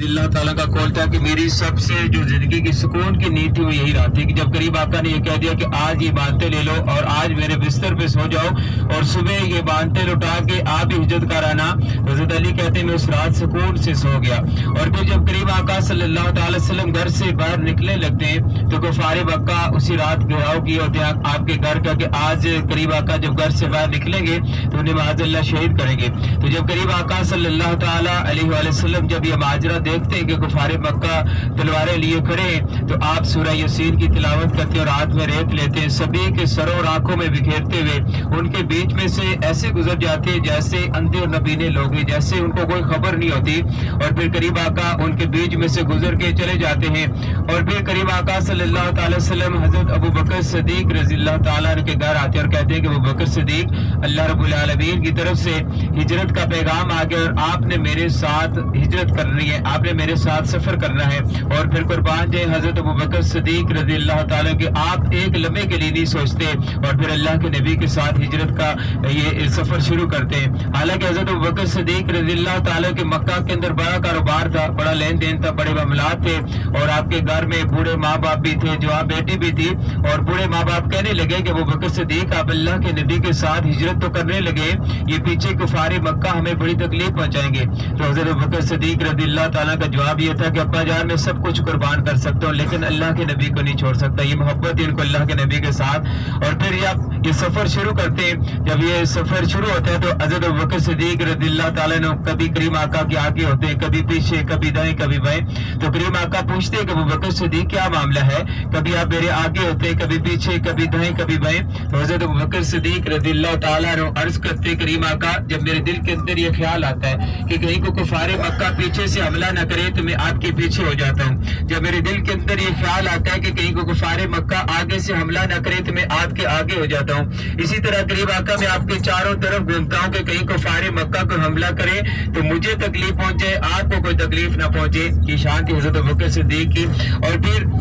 रज़ी अल्लाह ताला का कौल था कि मेरी सबसे जो जिंदगी की सुकून की नींद थी वो यही रात थी कि जब करीब आका ने ये कह दिया कि आज ये बातें ले लो और आज मेरे बिस्तर पे सो जाओ और सुबह ये बातें लुटा के आप ही हिजरत कर आना। हज़रत अली कहते हैं मैं उस रात सुकून से सो गया। और फिर जब करीब आका सल्लल्लाहु अलैहि वसल्लम घर से बाहर निकलने लगते हैं तो कुफार मक्का उसी रात घेराव किए होते हैं आपके घर का कि आज करीब आका जब घर से बाहर निकलेंगे तो उन्हें माज़अल्लाह शहीद करेंगे। तो जब करीब आका सल्लल्लाहु ताला अलैहि वसल्लम जब ये माजरा देखते हैं कि कुफार मक्का तलवारें लिए खड़े हैं तो आप सूरह यासीन की तिलावत करते हैं और हाथ में रेत लेते हैं, सभी के सरों और आंखों में बिखेरते हुए उनके बीच में से ऐसे गुजर जाते हैं जैसे अंधे और नबीने लोग हैं, जैसे उनको कोई खबर नहीं होती। और फिर करीब आका उनके बीच में से गुजर के चले जाते हैं। और फिर करीब आका सल्लल्लाहु अलैहि वसल्लम हजरत अबू बकर सिद्दीक रज़ी अल्लाह ताला अन्हु के घर आते हैं और कहते हैं कि अबू बकर सिद्दीक अल्लाह रब्बुल आलमीन की तरफ से हिजरत का पैगाम आ गया और आपने मेरे साथ हिजरत करनी है, आपने मेरे साथ सफर करना है। और फिर कुर्बान जाए हजरत अबू बकर सिद्दीक रज़ी अल्लाह ताला के आप एक लम्हे के लिए नहीं सोचते और फिर अल्लाह के नबी के साथ हिजरत का ये सफर शुरू करते हैं। हालांकि हजरत अबू बकर सिद्दीक रज़ी अल्लाह ताला के मक्का के अंदर बड़ा कारोबार था, बड़ा लेन देन था, बड़े मामलात थे और आपके घर में बूढ़े माँ बाप भी थे, जवान बेटी भी थी। और बूढ़े माँ बाप कहने लगे कि अबू बकर सिद्दीक आप अल्लाह के नबी के साथ हिजरत तो करने लगे, ये पीछे कुफार मक्का हमें बड़ी तकलीफ पहुंचाएंगे। तो हजरत अबू बकर सिद्दीक रज़ी अल्लाह ताला का जवाब ये था कि अब्बा जान मैं सब कुछ कुर्बान कर सकता हूँ लेकिन अल्लाह के नबी को नहीं छोड़ सकता। ये मोहब्बत है इनको अल्लाह के नबी के साथ। और फिर जब ये सफर शुरू करते हैं, जब ये सफर शुरू होता है तो हजरत अबू बकर सिद्दीक रज़ी अल्लाह ताला ने कभी करीम आका के आगे होते हैं, कभी पीछे, कभी दाएं कभी बाएं। तो करीम आका पूछते हैं कि अबू बकर सिद्दीक क्या मामला है, कभी आप मेरे आगे होते हैं, कभी पीछे, कभी दाएं कभी बाएं। तो हजरत अबू बकर सिद्दीक रज़ी अल्लाह ताला ने अर्ज करते करीम आका जब मेरे दिल के अंदर ये ख्याल आता है कि कहीं को कुफार मक्का पीछे से हमला न करे तो मैं आपके पीछे हो जाता हूँ। जब मेरे दिल के अंदर ये ख्याल आता है कि कहीं को कुफार मक्का आगे से हमला न करे तो मैं आपके आगे हो जाता हूँ। इसी तरह करीब आका मैं आपके चारों तरफ घूमता हूँ कि कहीं कुफार मक्का को हमला करे तो मुझे तकलीफ पहुंचे, आपको कोई तकलीफ ना पहुंचे। ये शान थी हजरत अबू बकर सिद्दीक की। और फिर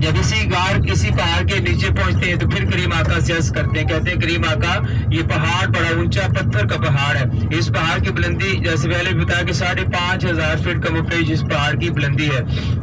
जब इसी पहाड़ के नीचे पहुंचते हैं तो फिर करीम आका से अर्ज करते हैं, कहते हैं करीम आका ये पहाड़ बड़ा ऊंचा पत्थर का पहाड़ है, इस पहाड़ की बुलंदी जैसे पहले बताया कि 5,500 फीट का मुपेश इस पहाड़ की बुलंदी है।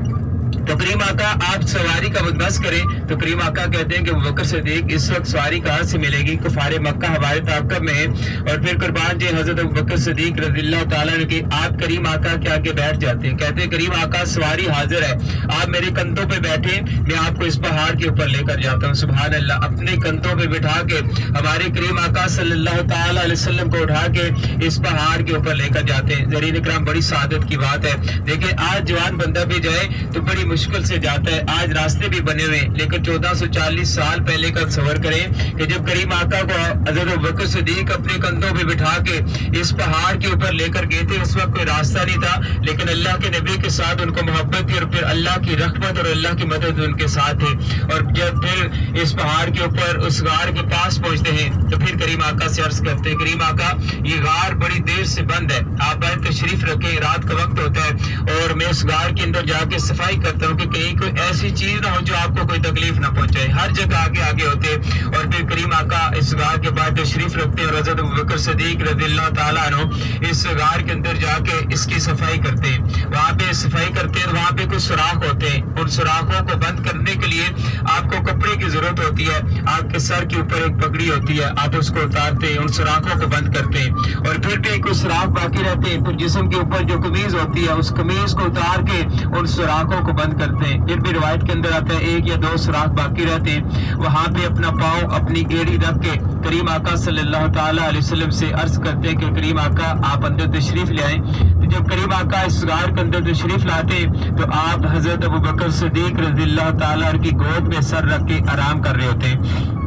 तो करीम आका आप सवारी का बंदोबस्त करें। तो करीम आका कहते हैं कि अबू बकर सिद्दीक इस वक्त सवारी कहाँ से मिलेगी, कुफार मक्का हमारे ताक़ब में है। और फिर कुर्बान जी हजरत अबू बकर सिद्दीक रज़ी अल्लाह ताला ने कि आप करीम आका के आगे बैठ जाते हैं, कहते हैं करीम आका सवारी हाजिर है, आप मेरे कंधों पे बैठे, मैं आपको इस पहाड़ के ऊपर लेकर जाता हूँ। सुभान अल्लाह, अपने कंधों पे बिठा के हमारे करीम आका सल्लल्लाहु ताला अलैहि वसल्लम को उठा के इस पहाड़ के ऊपर लेकर जाते हैं। ज़रीन इकराम बड़ी सादत की बात है। देखिए आज जवान बंदा भी जाए तो बड़ी मुश्किल से जाता है, आज रास्ते भी बने हुए, लेकिन 1440 साल पहले का सफर करें कि जब करीम आका को हजरत अबू बकर सिद्दीक अपने कंधों पे बिठा के इस पहाड़ के ऊपर लेकर गए थे। उस वक्त कोई रास्ता नहीं था लेकिन अल्लाह के नबी के साथ उनको मोहब्बत थी और फिर अल्लाह की रहमत और अल्लाह की मदद उनके साथ है। और जब फिर इस पहाड़ के ऊपर उस गार के पास पहुंचते हैं तो फिर करीम आका से अर्ज करते हैं करीम आका ये गार बड़ी देर से बंद है, आप बाहर तशरीफ रखें, रात का वक्त होता है और मैं उस गार के अंदर जाके सफाई करता हूँ कि कहीं कोई ऐसी चीज ना हो जो आपको कोई तकलीफ ना पहुंचाए। हर जगह आगे आगे होते और फिर करीम आका इस गार के बाद तशरीफ रखते हैं और हज़रत अबू बकर सिद्दीक रज़ी अल्लाह ताला अन्हु इस गार के अंदर जाके इसकी सफाई करते हैं। वहाँ पे सफाई करते हैं, वहाँ पे कुछ सुराख होते हैं, उन सुराखों को बंद करने के लिए आपको कपड़े की जरूरत होती है। आपके सर के ऊपर एक पगड़ी होती है, आप उसको उतारते हैं, उन सुराखों को बंद करते हैं और फिर भी कुछ सुराख बाकी रहते हैं। फिर जिस्म के ऊपर जो कमीज होती है उस कमीज को उतार के उन सुराखों को बंद करते हैं। फिर भी रिवायत के अंदर आता है 1 या 2 सुराख बाकी रहते हैं। वहाँ पे अपना पाँव अपनी एड़ी रख के करीम आका सल्लल्लाहु ताला अलैहि वसल्लम से अर्ज करते हैं कि करीम आका आप अंदर तशरीफ ले आए। तो जब करीम आका इस गार के अंदर तशरीफ लाते तो आप हजरत अबू बकर सिद्दीक रज़ी अल्लाह ताला की गोद में सर रख के आराम कर रहे होते हैं।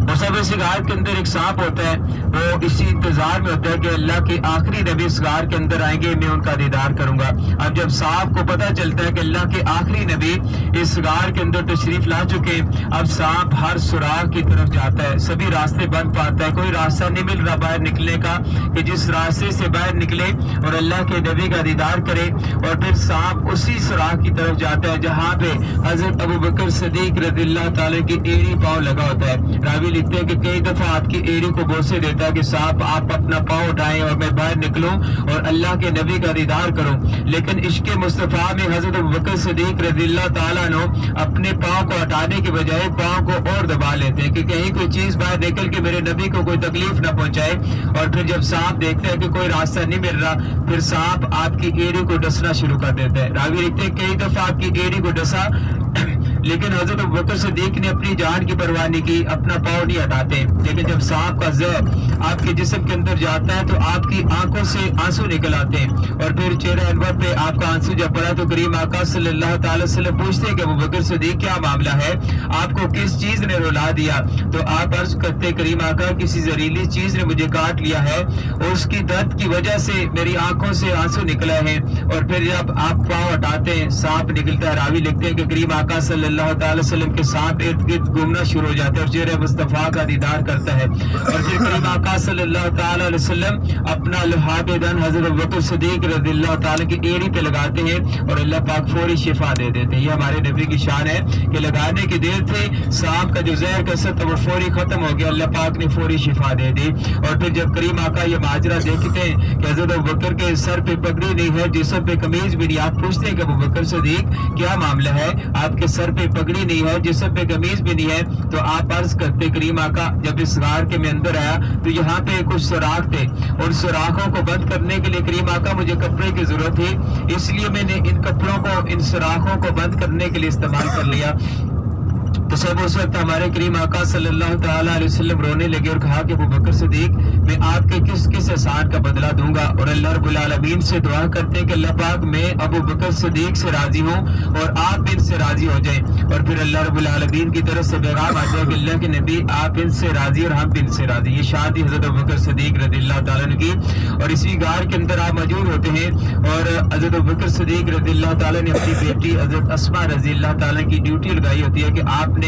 और सब इस गार के अंदर एक सांप होता है, वो इसी इंतजार में होता है कि अल्लाह के आखिरी नबी इस गार के अंदर आएंगे, मैं उनका दीदार करूंगा। अब जब सांप को पता चलता है कि अल्लाह के आखिरी नबी इस गार के अंदर तशरीफ ला चुके, अब सांप हर सुराख की तरफ जाता है, सभी रास्ते बंद पाता है, कोई रास्ता नहीं मिल रहा बाहर निकलने का कि जिस रास्ते से बाहर निकले और अल्लाह के नबी का दीदार करे। और फिर सांप उसी सुराख की तरफ जाता है जहाँ पे हजरत अबू बकर सिद्दीक रज़ी अल्लाह ताला की एड़ी पाँव लगा होता है। रावी रावी लिखते हैं कि कई दफा आपकी एड़ी को बोसे देता है कि साहब आप अपना पाँव उठाएं और मैं बाहर निकलूं और अल्लाह के नबी का दीदार करूं, लेकिन इश्क मुस्तफ़ा में हजरत अबू बकर सिद्दीक रज़ियल्लाहु ताला अन्हु अपने पाँव को हटाने के बजाय पाँव को और दबा लेते हैं कि कहीं कोई चीज बाहर निकल के मेरे नबी को कोई तकलीफ न पहुंचाए। और फिर जब सांप देखते हैं कि कोई रास्ता नहीं मिल रहा, फिर सांप आपकी एड़ी को डसना शुरू कर देता है। रावी लिखते हैं कई दफा आपकी एड़ी को डसा लेकिन हजरत अबू बकर सिद्दीक ने अपनी जान की परवाह नहीं की, अपना पाँव नहीं हटाते। लेकिन जब सांप का जहर आपके जिस्म के अंदर जाता है तो आपकी आंखों से आंसू निकल आते हैं और फिर चेहरे अनवर पे आपका आंसू जब पड़ा तो करीम आका सल्लल्लाहु अलैहि वसल्लम पूछते हैं कि अबू बकर सिद्दीक क्या मामला है, आपको किस चीज ने रुला दिया? तो आप अर्ज करते करीम आका किसी जहरीली चीज ने मुझे काट लिया है और उसकी दर्द की वजह से मेरी आंखों से आंसू निकला है। और फिर जब आप पाँव हटाते हैं सांप निकलता है। रावी लिखते हैं कि करीम आका सल्लल्लाहु अलैहि वसल्लम के सांप इर्द गिर्द घूमना शुरू हो जाते हैं और चेहरे मुस्तफा का दीदार करता है। और फिर करीम आका सल्लल्लाहु अलैहि वसल्लम अपना लुहाब दन हजरत अबू बकर सिद्दीक रज़ियल्लाहु ताला की एड़ी पे लगाते हैं और अल्लाह पाक फौरी शिफा दे देते हैं। ये हमारे नबी की शान है कि लगाने की देर थी, सांप का जो जहर कसर था वो फौरी खत्म हो गया, अल्लाह पाक ने फौरी शिफा दे दी। और फिर जब करीम आका ये माजरा देखते हैं कि हजरत अबू बकर के सर पे पगड़ी नहीं है, जिस्म पे कमीज भी नहीं, आप पूछते हैं कि अबू बकर सिद्दीक क्या मामला है, आपके सर पे पगड़ी नहीं है, जिस्म पे कमीज भी नहीं है। तो आप अर्ज करते करीम आका जब इस गार के मैं अंदर आया तो यहाँ पे कुछ सुराख थे और सुराखों को बंद करने के लिए करीम आका मुझे कपड़े की जरूरत थी, इसलिए मैंने इन कपड़ों को इन सुराखों को बंद करने के लिए इस्तेमाल कर लिया। तो सब उस वक्त हमारे करीम आका सल्लल्लाहु ताला अलैहि वसल्लम रोने लगे और कहा कि अबू बकर सिद्दीक मैं आपके किस किस एहसान का बदला दूंगा। और अल्लाह रब्बुल आलमीन से दुआ करते हैं कि अल्लाह पाक मैं अबू बकर सिद्दीक से राजी हूँ और आप इनसे राजी हो जाएं। और फिर अल्लाह रब्बुल आलमीन की तरफ से पैगाम आ जाए कि अल्लाह के नबी आप इनसे राजी और हम इनसे राजी। ये शादी हजरत अबू बकर सिद्दीक रज़ियल्लाहु ताला अन्हु की। और इसी गार के अंदर आप मौजूद होते हैं और हजरत अबू बकर सिद्दीक रज़ियल्लाहु ताला ने अपनी बेटी हजरत अस्मा रज़ियल्लाहु ताला की ड्यूटी लगाई होती है कि आपने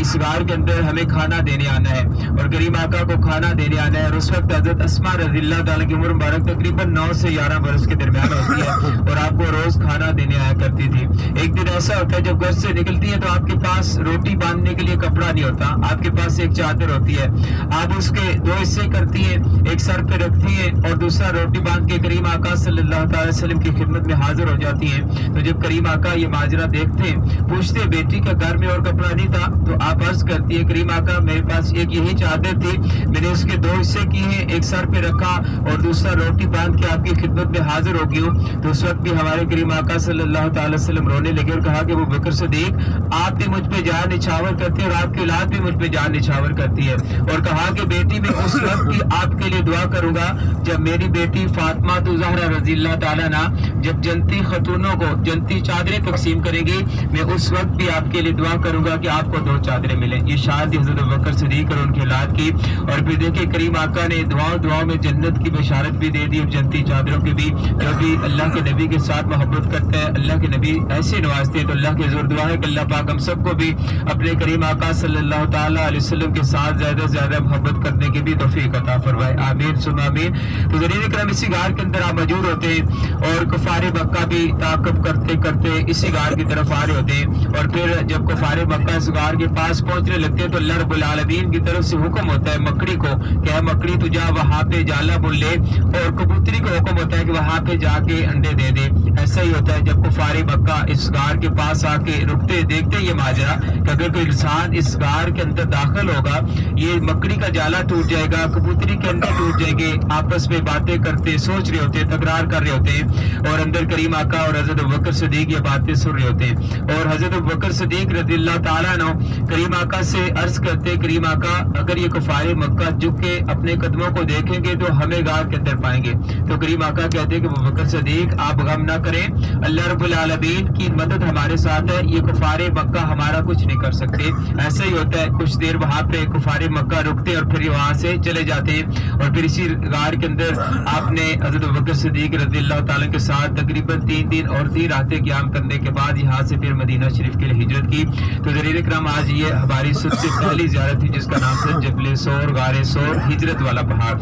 इस गार के अंदर हमें खाना देने आना है और करीम आका को खाना देने आना है। और उस वक्त हजरत अस्मा रज़ियल्लाहु ताला की उम्र मुबारक तकरीबन 9 से 11 बरस के दरमियान होती है और आपको रोज खाना देने आया करती थी। एक दिन ऐसा होता है जब घर से निकलती है तो आपके पास रोटी बांधने के लिए कपड़ा नहीं होता, आपके पास एक चादर होती है, आप उसके 2 हिस्से करती है, एक सर पे रखती है और दूसरा रोटी बांध के करीम आका सल्लल्लाहु अलैहि वसल्लम की खिदमत में हाजिर हो जाती है। तो जब करीम आका ये माजरा देखते पूछते बेटी का घर में और कपड़ा नहीं था, तो आप अर्ज करती है करीम आका मेरे पास एक यही चादर थी, मैंने उसके 2 हिस्से किए हैं, एक सर पे रखा और दूसरा रोटी बांध के आपकी खिदमत में हाजिर हो गई हूँ। तो उस वक्त भी हमारे करीम आका सल्लल्लाहु अलैहि वसल्लम रोने लगे और कहा कि अबू बकर सिद्दीक आप भी मुझ पे जान निछावर करते हैं और आपकी औलाद भी मुझ पे जान निछावर करती है। और कहा कि बेटी मैं उस वक्त की आपके लिए दुआ करूंगा जब मेरी बेटी फातिमा तो ज़हरा रज़ियल्लाहु ताला अन्हा जब जनती खतूनों को जनती चादरें तकसीम करेंगी, मैं उस वक्त भी आपके लिए दुआ करूंगा कि आपको 2 चादरें मिले। ये शादी हजरत अबू बकर सिद्दीक और उनकी औलाद की। और फिर देखिए करीम आका ने दुआओं में जन्नत की बशारत भी दे दी और जन्नती चादरों की भी। जो भी अल्लाह के नबी के साथ मोहब्बत करते हैं अल्लाह के नबी ऐसे नवाजते हैं। तो अल्लाह की जोर दुआ है कि अल्लाह पाक हम सबको भी अपने करीम आका सल्लल्लाहु ताला अलैहि वसल्लम के साथ ज्यादा से ज्यादा मोहब्बत करने की भी तौफीक अता फरमाए, आमीन सुम्मा आमीन। तो ज़रीए करम इसी गार के अंदर आप मौजूद होते हैं और कुफारे मक्का भी ताक़ब करते करते इसी गार की तरफ आ रहे होते हैं। और फिर जब कुफारे मक्का इस गार के पास पहुंचने लगते हैं तो अल्लाह रब्बुल आलमीन की तरफ से हुक्म होता है मकड़ी को कि है मकड़ी तू जा वहां पे जाला बुन ले, और कबूतरी को हुक्म होता है कि वहां पे जाके अंडे दे दे। ऐसा ही होता है जब कुफारे मक्का इस गार के पास आके रुकते देखते ये माजरा कि अगर कोई इंसान इस गार के अंदर दाखिल होगा ये मकड़ी का जाला टूट जाएगा, कबूतरी के अंडे टूट जाएंगे। आपस में बातें करते सोच रहे होते तकरार कर रहे होते हैं और अंदर करीम आका और हजरत अबू बकर सिद्दीक ये बातें सुन रहे होते हैं। और हजरत अबू बकर सिद्दीक रज़ियल्लाहु ताला अन्हु करीम आका से अर्ज करते करीम आका अगर ये कुफारे मक्का झुक के अपने कदमों को देखेंगे तो हमें गार के अंदर पाएंगे। तो करीम आका कहते हैं कि अबू बकर सिद्दीक आप गम ना करें, अल्लाह रब्बुल आलमीन की मदद हमारे साथ है, ये कुफारे मक्का हमारा कुछ नहीं कर सकते। ऐसा ही होता है कुछ देर वहां पे कुफारे मक्का रुकते और फिर वहां से चले जाते हैं। और फिर इसी गार के अंदर आपने हजरत अबू बकर सिद्दीक रज़ियल्लाहु ताला के साथ तकरीबन 3 दिन और 3 रातें क़याम करने के बाद यहाँ से फिर मदीना शरीफ के लिए हिजरत की। तो ज़रीए करम आज ये हमारी सबसे पहली ज़ियारत थी जिसका नाम था जबल सोर, गारे सोर, हिजरत वाला पहाड़।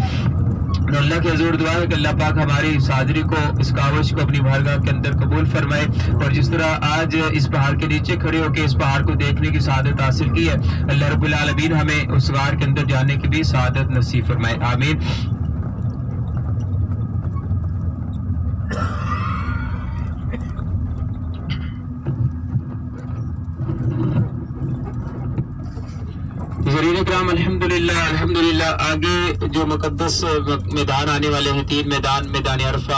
اللہ کے حضور دعا ہے کہ اللہ پاک ہماری اس حاضری کو، اس کاوش کو اپنی بارگاہ کے اندر قبول فرمائے، اور جس طرح آج اس پہاڑ کے نیچے کھڑے ہو کے اس پہاڑ کو دیکھنے کی سعادت حاصل کی ہے، اللہ رب العالمین ہمیں اس غار کے اندر جانے کی بھی سعادت نصیب فرمائے، آمین۔ حضرین اکرام، الحمدللہ آگے جو مقدس میدان آنے والے ہیں، 3 میدان عرفات،